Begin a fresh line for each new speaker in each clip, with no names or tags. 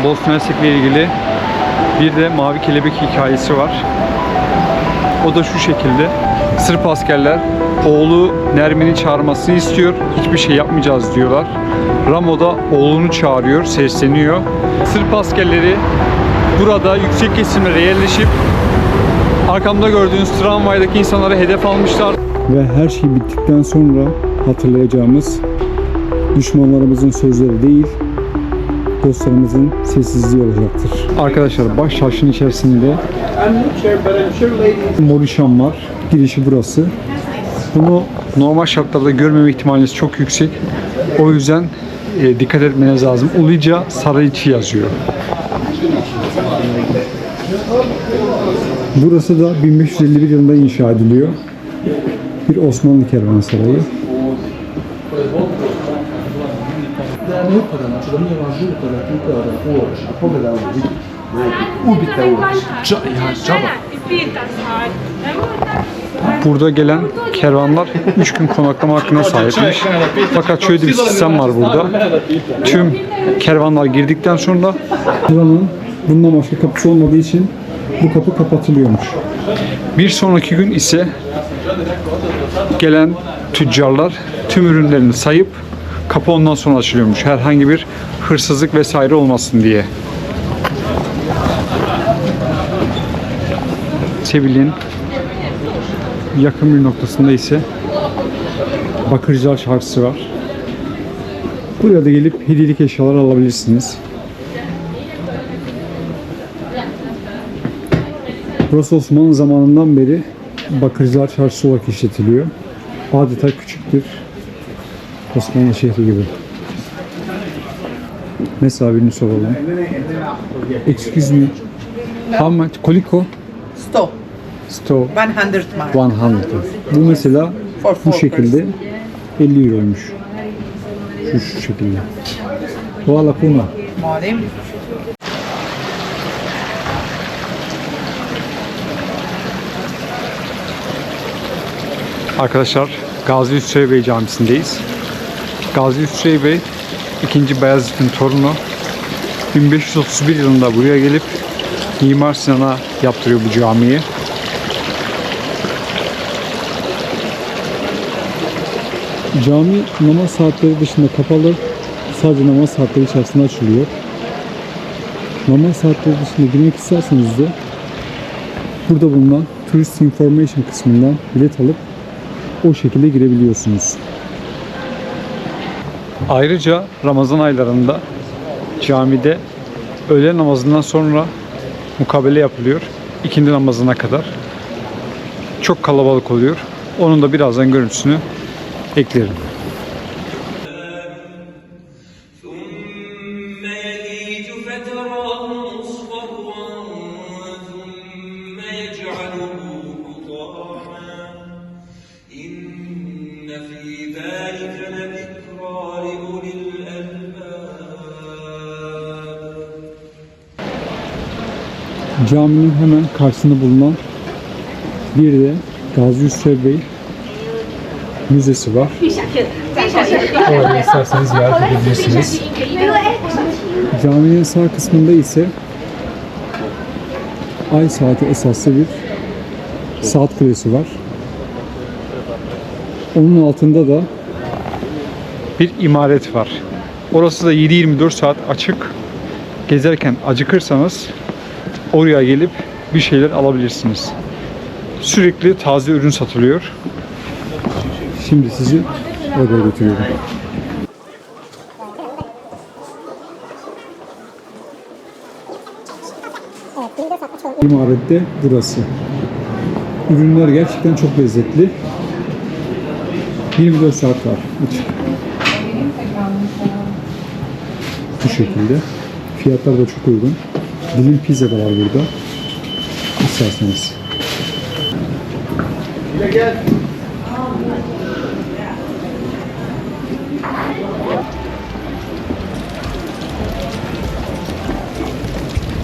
Bosna Hersek'le ilgili bir de mavi kelebek hikayesi var. O da şu şekilde. Sırp askerler oğlu Nermin'i çağırmasını istiyor. Hiçbir şey yapmayacağız diyorlar. Ramo da oğlunu çağırıyor, sesleniyor. Sırp askerleri burada yüksek kesimlere yerleşip arkamda gördüğünüz tramvaydaki insanları hedef almışlar. Ve her şey bittikten sonra hatırlayacağımız düşmanlarımızın sözleri değil, dostlarımızın sessizliği olacaktır. Arkadaşlar baş çarşının içerisinde Morişan var. Girişi burası. Bunu normal şartlarda görmeme ihtimaliniz çok yüksek. O yüzden dikkat etmeniz lazım. Uluca Sarayçı yazıyor. Burası da 1551 yılında inşa ediliyor. Bir Osmanlı kervansarayı. Burada gelen kervanlar 3 gün konaklama hakkına sahipmiş. Fakat şöyle bir sistem var burada. Tüm kervanlar girdikten sonra buranın bundan başka kapısı olmadığı için bu kapı kapatılıyormuş. Bir sonraki gün ise gelen tüccarlar tüm ürünlerini sayıp kapı ondan sonra açılıyormuş. Herhangi bir hırsızlık vesaire olmasın diye. Sevil'in yakın bir noktasında ise Bakırcılar Çarşısı var. Buraya da gelip hediyelik eşyalar alabilirsiniz. Burası Osmanlı zamanından beri Bakırcılar Çarşısı olarak işletiliyor. Adeta küçük bir Osmanlı şehri gibi. Mesela birini soralım. Excuse me. How much? Koliko? 100.
100 mark.
100. Bu mesela bu şekilde 50 euroymuş. Şu şekilde. Hvala puno.
Molim.
Arkadaşlar Gazi Hüsrev Bey Camisi'ndeyiz. Gazi Hüsrev Bey 2. Bayezid'in torunu. 1531 yılında buraya gelip Mimar Sinan'a yaptırıyor bu camiyi. Cami namaz saatleri dışında kapalı, sadece namaz saatleri içerisinde açılıyor. Namaz saatleri dışında girmek isterseniz de burada bulunan Tourist Information kısmından bilet alıp o şekilde girebiliyorsunuz. Ayrıca Ramazan aylarında camide öğle namazından sonra mukabele yapılıyor. İkindi namazına kadar. Çok kalabalık oluyor. Onun da birazdan görüntüsünü eklerim. Caminin hemen karşısında bulunan bir de Gazi Hüsrev Bey Müzesi var. Orada isterseniz ziyaret edebilirsiniz. Caminin sağ kısmında ise ay saati esaslı bir saat kulesi var. Onun altında da bir imaret var. Orası da 7/24 saat açık. Gezerken acıkırsanız oraya gelip bir şeyler alabilirsiniz. Sürekli taze ürün satılıyor. Şimdi sizi oraya götürüyorum. İmarette burası. Ürünler gerçekten çok lezzetli. 24 saat var açık. Bu şekilde. Fiyatlar da çok uygun. Dilim pizza da var burada. İsterseniz. Gel.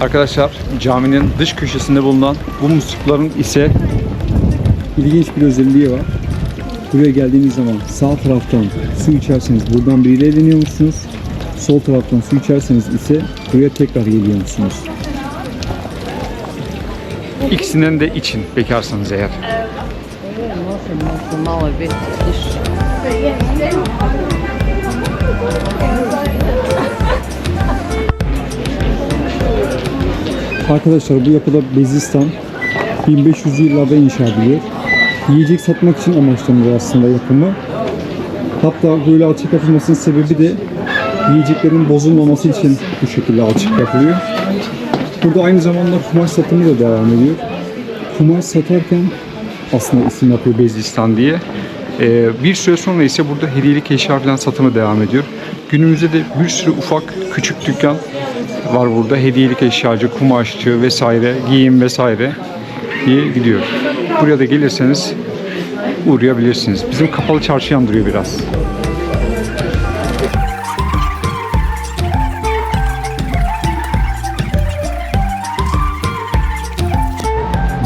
Arkadaşlar caminin dış köşesinde bulunan bu muslukların ise ilginç bir özelliği var. Buraya geldiğiniz zaman sağ taraftan su içerseniz buradan biriyle eğleniyormuşsunuz. Sol taraftan su içerseniz ise
buraya tekrar geliyor musunuz?
İkisinden de için bekarsanız eğer.
Malo biti tiše.
Arkadaşlar bu yapıda Bezistan 1500'lü yıllarda inşa ediliyor. Yiyecek satmak için amaçlanıyor aslında yapımı. Hatta böyle alçak yapılmasının sebebi de yiyeceklerin bozulmaması için bu şekilde alçak yapılıyor. Burada aynı zamanda kumaş satımı da devam ediyor. Kumaş satarken
Aslında isim yapıyor Bezistan diye. Bir süre sonra ise burada hediyelik eşya falan satımı devam ediyor. Günümüzde de bir sürü ufak küçük dükkan var burada. Hediyelik eşyacı, kumaşçı vesaire, giyim vesaire diye gidiyor. Buraya da gelirseniz uğrayabilirsiniz. Bizim kapalı çarşı andırıyor biraz.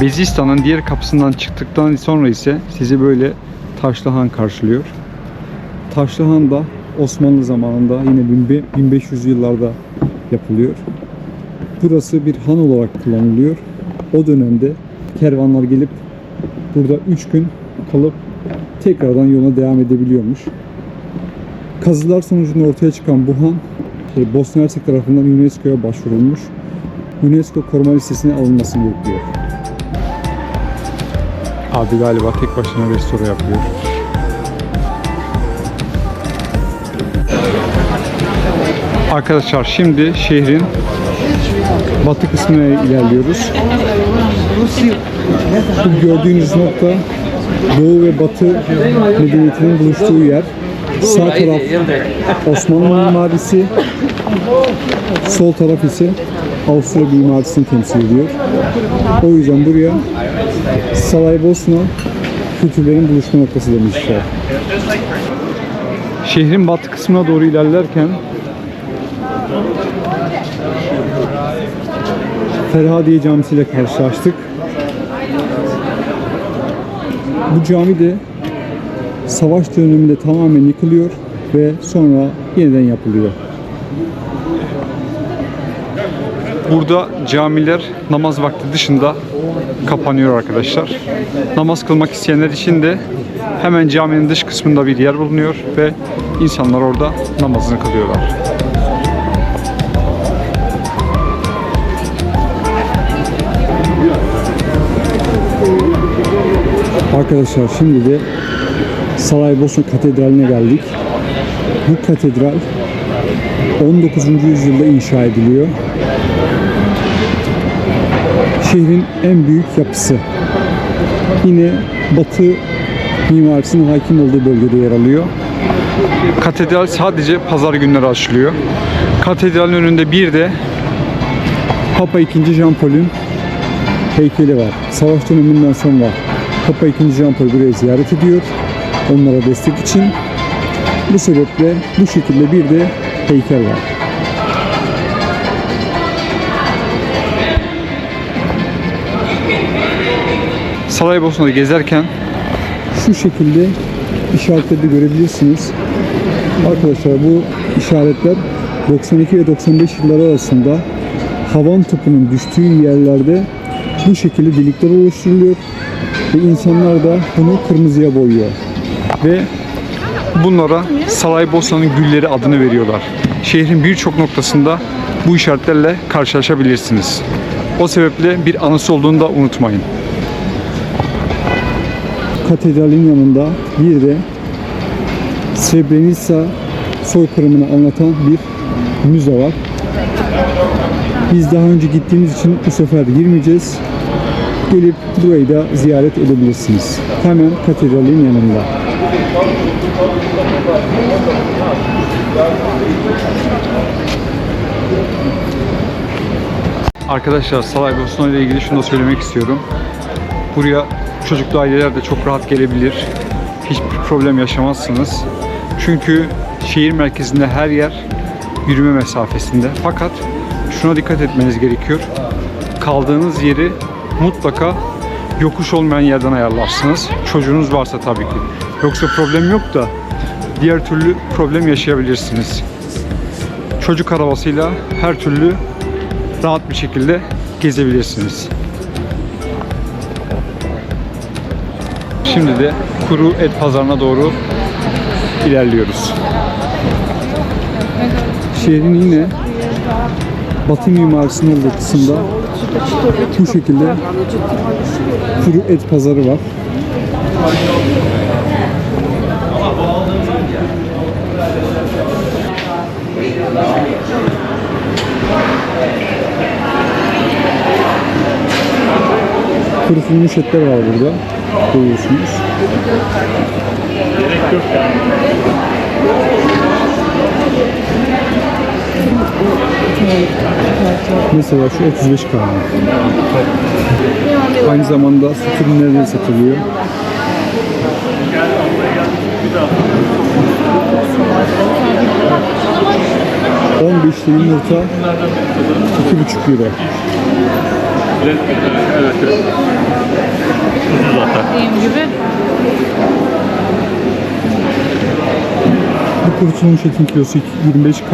Bezistan'ın diğer kapısından çıktıktan sonra ise sizi böyle Taşlı Han karşılıyor.
Taşlı Han da Osmanlı zamanında yine 1500 yıllarda yapılıyor. Burası bir han olarak kullanılıyor. O dönemde kervanlar gelip burada 3 gün kalıp tekrardan yoluna devam edebiliyormuş. Kazılar sonucunda ortaya çıkan bu han Bosna Hersek tarafından UNESCO'ya başvurulmuş. UNESCO koruma listesine alınmasını bekliyor.
Abi galiba tek başına restore yapıyor. Arkadaşlar şimdi şehrin
Batı kısmına ilerliyoruz. Bu gördüğünüz nokta Doğu ve Batı medeniyetinin buluştuğu yer. Sağ taraf Osmanlı mimarisi, sol taraf ise Avusturya mimarisini temsil ediyor. O yüzden buraya Saraybosna kültürlerin buluşma noktası demişler.
şehrin batı kısmına doğru ilerlerken
Ferhadiye Camisi ile karşılaştık. Bu cami de savaş döneminde tamamen yıkılıyor ve sonra yeniden yapılıyor.
burada camiler namaz vakti dışında kapanıyor arkadaşlar. Namaz kılmak isteyenler için de hemen caminin dış kısmında bir yer bulunuyor ve insanlar orada namazını kılıyorlar.
Arkadaşlar şimdi de Saraybosna Katedrali'ne geldik. Bu katedral 19. yüzyılda inşa ediliyor. Şehrin en büyük yapısı. Yine Batı mimarisinin hakim olduğu bölgede yer alıyor.
Katedral sadece pazar günleri açılıyor. Katedralin önünde bir de
Papa II. Jean Paul'ün heykeli var. Savaş döneminden sonra Papa II. Jean Paul burayı ziyaret ediyor. Onlara destek için. Bu sebeple bu şekilde bir de heykel var.
Saraybosna'da gezerken
Şu şekilde işaretleri de görebilirsiniz. Arkadaşlar bu işaretler 92 ve 95 yılları arasında havan topunun düştüğü yerlerde bu şekilde delikler oluşturuluyor ve insanlar da bunu kırmızıya boyuyor.
ve bunlara Saraybosna'nın gülleri adını veriyorlar. Şehrin birçok noktasında bu işaretlerle karşılaşabilirsiniz. O sebeple bir anısı olduğunu da unutmayın.
Katedralin yanında bir de Srebrenica soykırımını anlatan bir müze var. Biz daha önce gittiğimiz için bu sefer girmeyeceğiz. Gelip burayı da ziyaret edebilirsiniz. Hemen katedralin yanında.
Arkadaşlar Saraybosna ile ilgili şunu da söylemek istiyorum. Buraya çocuklu aileler de çok rahat gelebilir. Hiçbir problem yaşamazsınız. Çünkü şehir merkezinde her yer yürüme mesafesinde. Fakat şuna dikkat etmeniz gerekiyor. Kaldığınız yeri mutlaka yokuş olmayan yerden ayarlarsınız. Çocuğunuz varsa tabii ki. Yoksa problem yok da diğer türlü problem yaşayabilirsiniz. çocuk arabasıyla her türlü rahat bir şekilde gezebilirsiniz. Şimdi de Kuru Et Pazarı'na doğru ilerliyoruz. Şehrin yine Batı mimarisinin olduğu kısımda bu şekilde Kuru Et Pazarı var. Kurutulmuş etler var burada. Görüyorsunuz. Mesela şu 35 kg. Aynı zamanda süt ürünleri de satılıyor. $15'li yumurta 2,5 euro.
Evet. Ucuz zaten.
Dediğim gibi.
Bu kurutulmuş etin kilosu 25 km,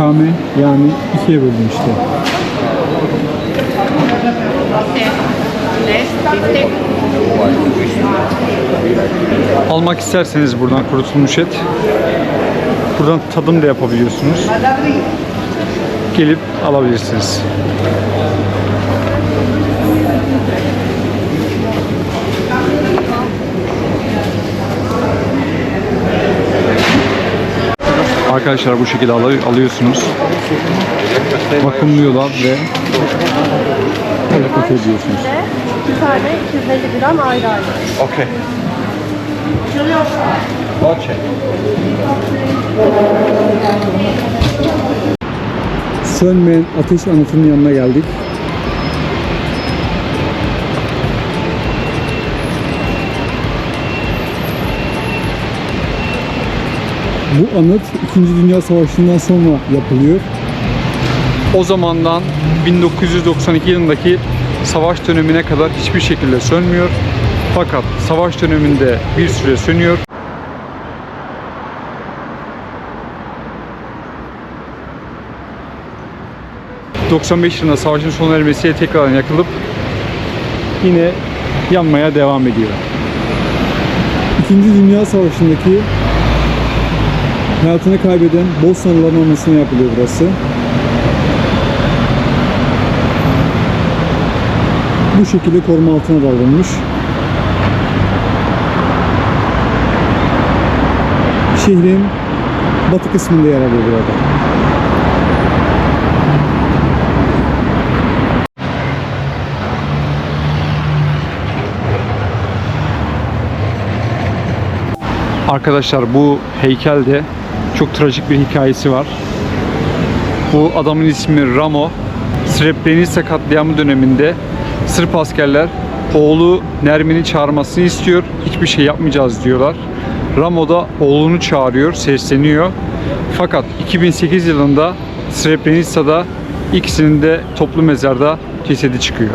yani ikiye böldüm işte.
Almak isterseniz buradan kurutulmuş et, buradan tadım da yapabiliyorsunuz. Gelip alabilirsiniz. Arkadaşlar bu şekilde alıyorsunuz. Vakumluyorlar ve paket ediyorsunuz.
Bir tane 250 gram ayrı ayrı.
Okay. Okay.
Sönmeyen ateş anıtının yanına geldik. Bu anıt 2. Dünya Savaşı'ndan sonra yapılıyor.
O zamandan 1992 yılındaki savaş dönemine kadar hiçbir şekilde sönmüyor. Fakat savaş döneminde bir süre sönüyor. ...95 yılında savaşın sona ermesiyle tekrardan yakılıp yine yanmaya devam ediyor.
2. Dünya Savaşı'ndaki hayatını kaybeden Bosnalıların anısına yapılıyor burası. Bu şekilde koruma altına da alınmış. Şehrin batı kısmında yer alıyor burada.
Arkadaşlar bu heykelde çok trajik bir hikayesi var. Bu adamın ismi Ramo. Srebrenica katliamı döneminde Sırp askerler oğlu Nermin'i çağırmasını istiyor. Hiçbir şey yapmayacağız diyorlar. Ramo da oğlunu çağırıyor, sesleniyor. Fakat 2008 yılında Srebrenica'da ikisinin de toplu mezarda cesedi çıkıyor.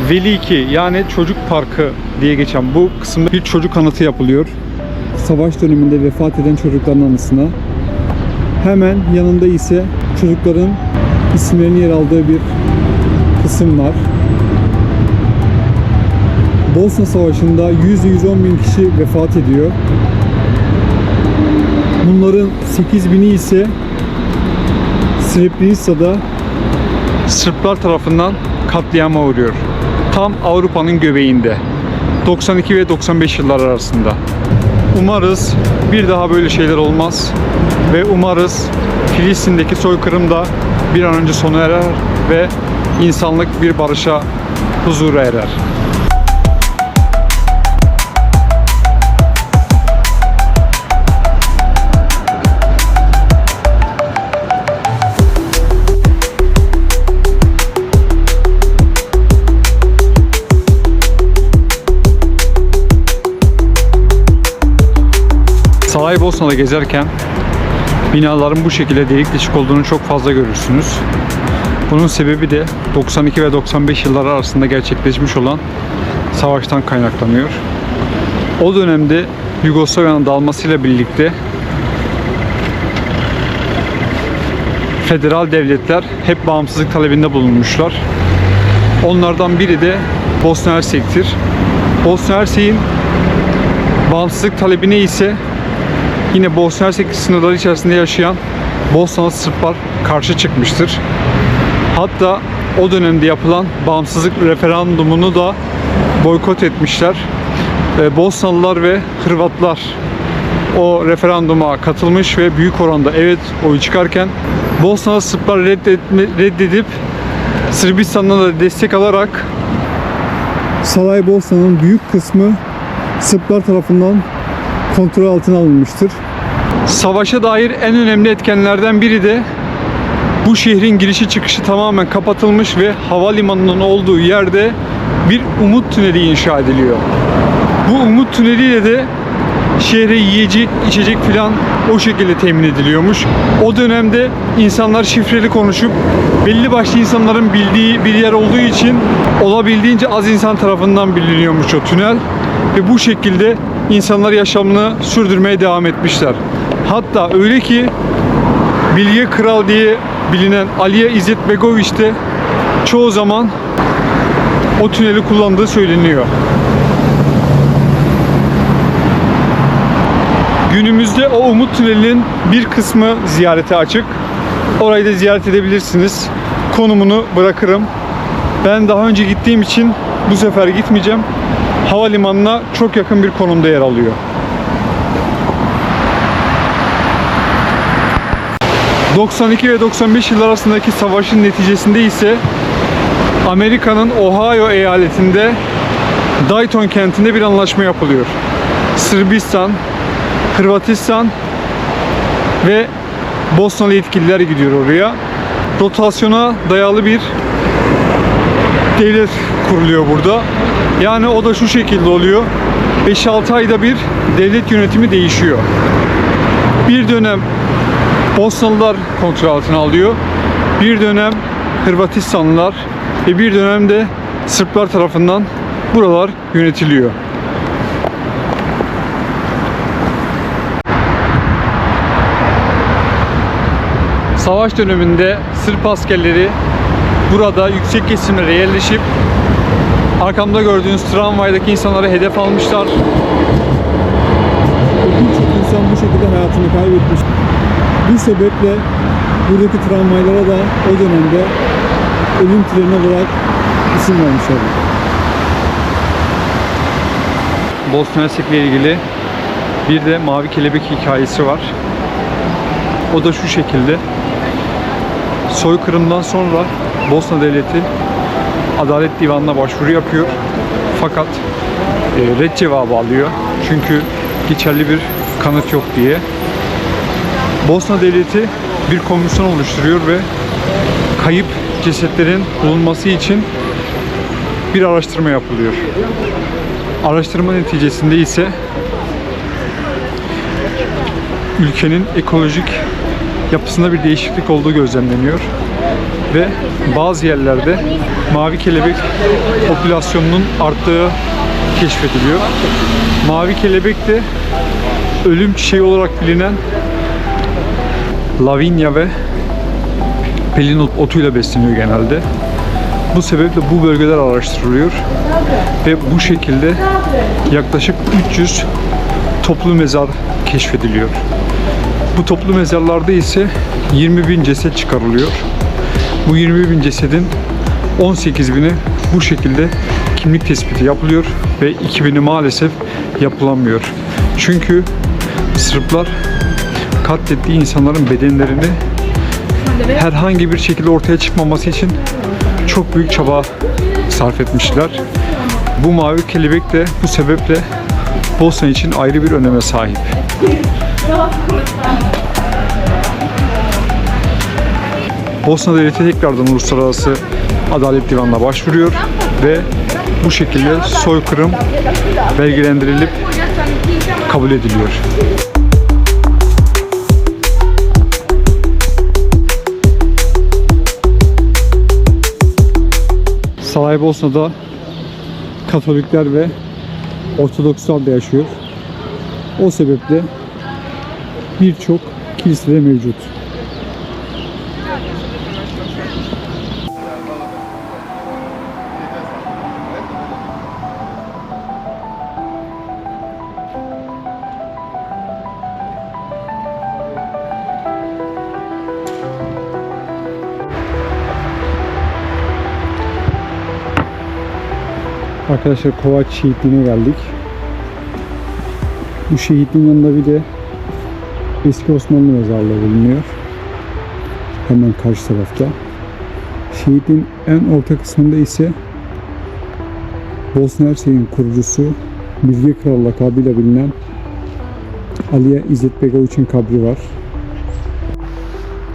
Veli 2 yani çocuk parkı diye geçen bu kısımda bir çocuk anıtı yapılıyor.
Savaş döneminde vefat eden çocukların anısına. Hemen yanında ise çocukların isimlerinin yer aldığı bir kısım var. Bosna Savaşı'nda 100-110 bin kişi vefat ediyor. Bunların 8.000'i ise Srebrenica'da
Sırplar tarafından katliama uğruyor. Tam Avrupa'nın göbeğinde. 92 ve 95 yıllar arasında. Umarız bir daha böyle şeyler olmaz ve umarız Filistin'deki soykırım da bir an önce sona erer ve insanlık bir barışa, huzura erer. Saraybosna'da gezerken binaların bu şekilde delik deşik olduğunu çok fazla görürsünüz. Bunun sebebi de 92 ve 95 yılları arasında gerçekleşmiş olan savaştan kaynaklanıyor. O dönemde Yugoslavya'nın dağılmasıyla birlikte federal devletler hep bağımsızlık talebinde bulunmuşlar. Onlardan biri de Bosna Hersek'tir. Bosna Hersek'in bağımsızlık talebine ise yine Bosna Hersek sınırları içerisinde yaşayan Bosnalı Sırplar karşı çıkmıştır. Hatta o dönemde yapılan bağımsızlık referandumunu da boykot etmişler. Bosnalılar ve Hırvatlar o referanduma katılmış ve büyük oranda evet oyu çıkarken Bosnalı Sırplar reddedip Sırbistan'dan da destek alarak
Saraybosna'nın büyük kısmı Sırplar tarafından kontrol altına alınmıştır.
savaşa dair en önemli etkenlerden biri de bu şehrin girişi çıkışı tamamen kapatılmış ve havalimanının olduğu yerde bir umut tüneli inşa ediliyor. Bu umut tüneliyle de şehre yiyecek, içecek filan o şekilde temin ediliyormuş. O dönemde insanlar şifreli konuşup belli başlı insanların bildiği bir yer olduğu için olabildiğince az insan tarafından biliniyormuş o tünel. Ve bu şekilde insanlar yaşamını sürdürmeye devam etmişler. Hatta öyle ki Bilge Kral diye bilinen Aliye İzzet Begoviç de çoğu zaman o tüneli kullandığı söyleniyor. Günümüzde o Umut Tüneli'nin bir kısmı ziyarete açık. Orayı da ziyaret edebilirsiniz. Konumunu bırakırım. Ben daha önce gittiğim için bu sefer gitmeyeceğim. Havalimanına çok yakın bir konumda yer alıyor. ...92 ve 95 yıllar arasındaki savaşın neticesinde ise... ...Amerika'nın Ohio eyaletinde... ...Dayton kentinde bir anlaşma yapılıyor. Sırbistan, Hırvatistan ve Bosnalı yetkililer gidiyor oraya. Rotasyona dayalı bir devlet kuruluyor burada. Yani o da şu şekilde oluyor. 5-6 ayda bir devlet yönetimi değişiyor. Bir dönem Bosnalılar kontrol altına alıyor. Bir dönem Hırvatistanlılar ve bir dönem de Sırplar tarafından buralar yönetiliyor. Savaş döneminde Sırp askerleri burada yüksek kesimlere yerleşip arkamda gördüğünüz tramvaydaki insanları hedef almışlar.
Birçok insan bu şekilde hayatını kaybetmiş. Bu sebeple buradaki tramvaylara da o dönemde ölüm treni olarak isim vermişler.
Bosna Hersek ile ilgili bir de Mavi Kelebek hikayesi var. O da şu şekilde. Soykırımdan sonra Bosna Devleti Adalet Divanı'na başvuru yapıyor. Fakat red cevabı alıyor. Çünkü geçerli bir kanıt yok diye. Bosna Devleti bir komisyon oluşturuyor ve kayıp cesetlerin bulunması için bir araştırma yapılıyor. Araştırma neticesinde ise ülkenin ekolojik yapısında bir değişiklik olduğu gözlemleniyor ve bazı yerlerde mavi kelebek popülasyonunun arttığı keşfediliyor. Mavi kelebek de ölüm çiçeği olarak bilinen lavinya ve pelin otuyla besleniyor genelde. Bu sebeple bu bölgeler araştırılıyor ve bu şekilde yaklaşık 300 toplu mezar keşfediliyor. Bu toplu mezarlarda ise 20.000 ceset çıkarılıyor. Bu 20.000 cesedin 18.000'i bu şekilde kimlik tespiti yapılıyor ve 2.000'i maalesef yapılamıyor. Çünkü Sırplar katlettiği insanların bedenlerini herhangi bir şekilde ortaya çıkmaması için çok büyük çaba sarf etmişler. Bu mavi kelebek de bu sebeple Bosna için ayrı bir öneme sahip. Bosna Devleti tekrardan Uluslararası Adalet Divanı'na başvuruyor ve bu şekilde soykırım belgelendirilip kabul ediliyor.
Saraybosna'da Katolikler ve Ortodokslar da yaşıyor. O sebeple birçok kilise de mevcut. Arkadaşlar Kovaç şehitliğine geldik. Bu şehitliğin yanında bir de eski Osmanlı mezarlığı bulunuyor. Hemen karşı tarafta. Şehitliğin en orta kısmında ise Bosna Hersek'in kurucusu Bilge Kral lakabıyla bilinen Alija İzetbegović'in kabri var.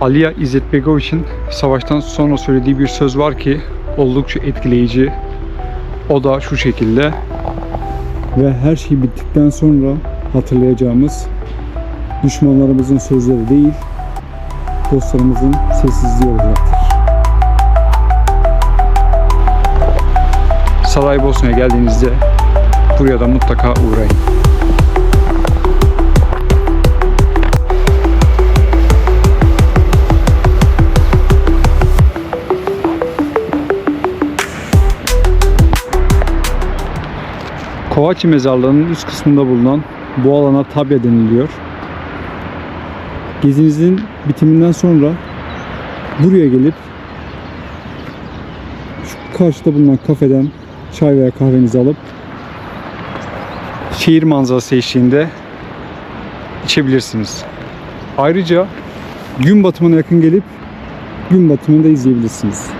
Alija İzetbegović'in savaştan sonra söylediği bir söz var ki oldukça etkileyici. O da şu şekilde:
Ve her şey bittikten sonra hatırlayacağımız düşmanlarımızın sözleri değil, dostlarımızın sessizliği olacaktır.
Saraybosna'ya geldiğinizde buraya da mutlaka uğrayın. Kovaçi mezarlığının üst kısmında bulunan bu alana tabya deniliyor.
Gezinizin bitiminden sonra buraya gelip şu karşıda bulunan kafeden çay veya kahvenizi alıp
Şehir manzarası eşliğinde içebilirsiniz.
ayrıca gün batımına yakın gelip gün batımını da izleyebilirsiniz.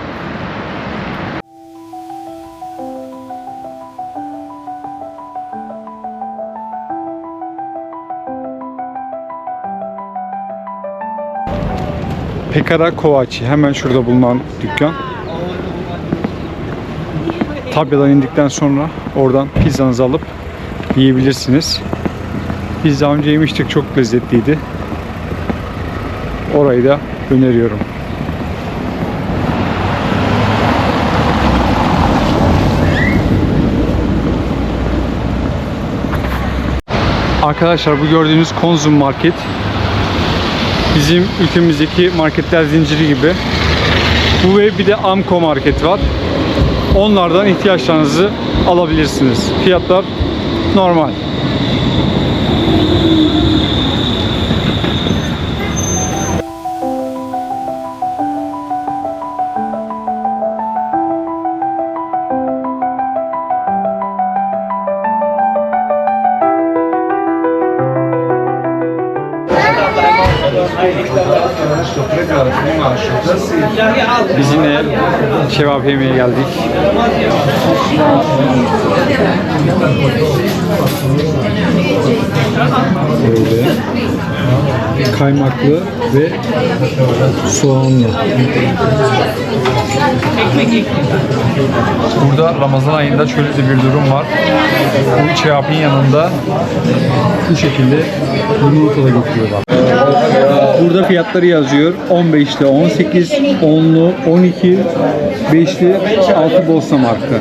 Pekara Kovaçi hemen şurada bulunan dükkan. Tabyadan indikten sonra oradan pizzanızı alıp yiyebilirsiniz. Biz daha önce yemiştik, çok lezzetliydi. Orayı da öneriyorum. Arkadaşlar bu gördüğünüz Konzum Market bizim ülkemizdeki marketler zinciri gibi. Bu ve bir de Amco Market var. Onlardan ihtiyaçlarınızı alabilirsiniz. Fiyatlar normal. Biz yine kebap yemeye geldik.
Böyle kaymaklı ve soğanlı.
Burada Ramazan ayında şöyle de bir durum var. Bu kebapın yanında bu şekilde limonata da getiriyorlar. Burada fiyatları yazıyor. 15'li 18, 10'lu 12, 5'li 6 Bosna markı.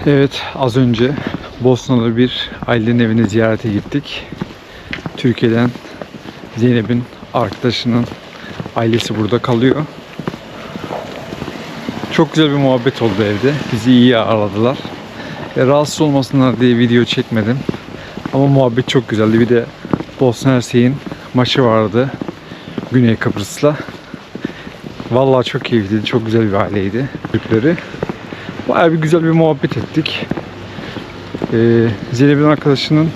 Evet, az önce Bosna'da bir ailenin evine ziyarete gittik. Türkiye'den Zeynep'in arkadaşının ailesi burada kalıyor. Çok güzel bir muhabbet oldu evde. Bizi iyi ağırladılar. Rahatsız olmasınlar diye video çekmedim. Ama muhabbet çok güzeldi. Bir de Bosna Hersek'in maçı vardı. Güney Kıbrıs'la. Vallahi çok keyifliydi. Çok güzel bir aileydi. Türkleri. Bayağı bir güzel bir muhabbet ettik. Zeynep'in arkadaşının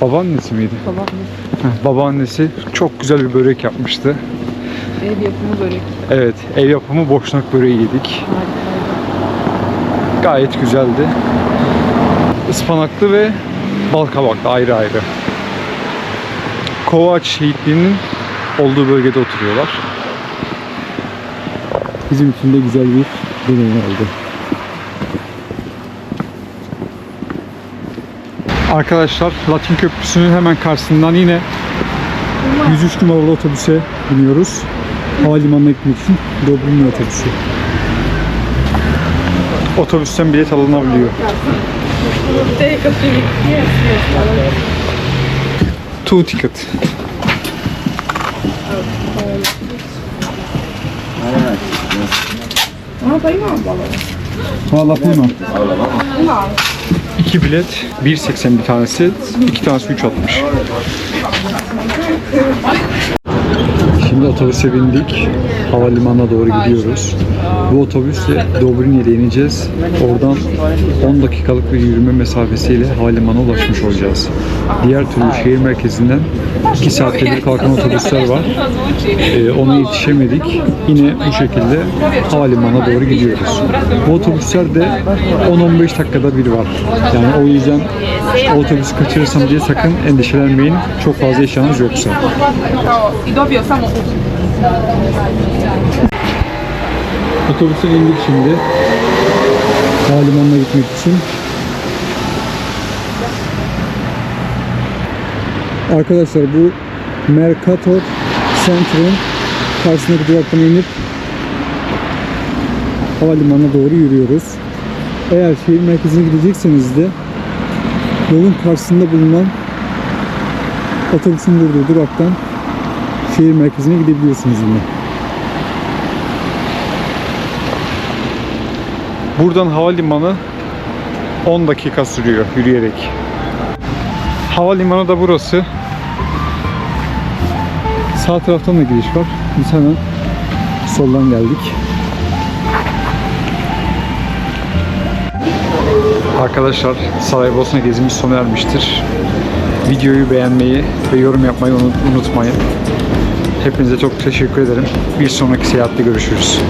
babaannesi miydi?
Babaannesi.
Babaannesi çok güzel bir börek yapmıştı.
Ev yapımı börek.
Evet, ev yapımı boşnak böreği yedik. Gayet güzeldi. Ispanaklı ve bal kabaklı ayrı ayrı. Kovaç şehitliğinin olduğu bölgede oturuyorlar.
Bizim için de güzel bir deneyim oldu.
Arkadaşlar Latin Köprüsü'nün hemen karşısından yine 103 numaralı otobüse biniyoruz.
havalimanına gitmek için Dobrin otobüsü.
Otobüsten bilet alınabiliyor. Two ticket.
Valla prima.
2 bilet 1.80 bir tanesi, 2 tanesi 3.60. Şimdi otobüse bindik. Havalimanına doğru gidiyoruz. Bu otobüsle Dobrin'e ineceğiz. Oradan 10 dakikalık bir yürüme mesafesiyle havalimanına ulaşmış olacağız. Diğer türlü şehir merkezinden 2 saatte bir kalkan otobüsler var. Ona yetişemedik. Yine bu şekilde havalimanına doğru gidiyoruz. Bu otobüsler de 10-15 dakikada bir var. Yani o yüzden o otobüsü kaçırırsam diye sakın endişelenmeyin. Çok fazla eşyanız yoksa.
Otobüse indik şimdi. Havalimanına gitmek için. Arkadaşlar bu Mercator Center'ın karşısındaki duraktan inip havalimanına doğru yürüyoruz. Eğer şehir merkezine gidecekseniz de yolun karşısında bulunan otobüsün durduğu duraktan şehir merkezine gidebiliyorsunuz yine.
Buradan havalimanı 10 dakika sürüyor yürüyerek. Havalimanı da burası.
Sağ taraftan da giriş var. Biz hemen soldan geldik.
Arkadaşlar Saraybosna gezimiz sona ermiştir. Videoyu beğenmeyi ve yorum yapmayı unutmayın. Hepinize çok teşekkür ederim. Bir sonraki seyahatte görüşürüz.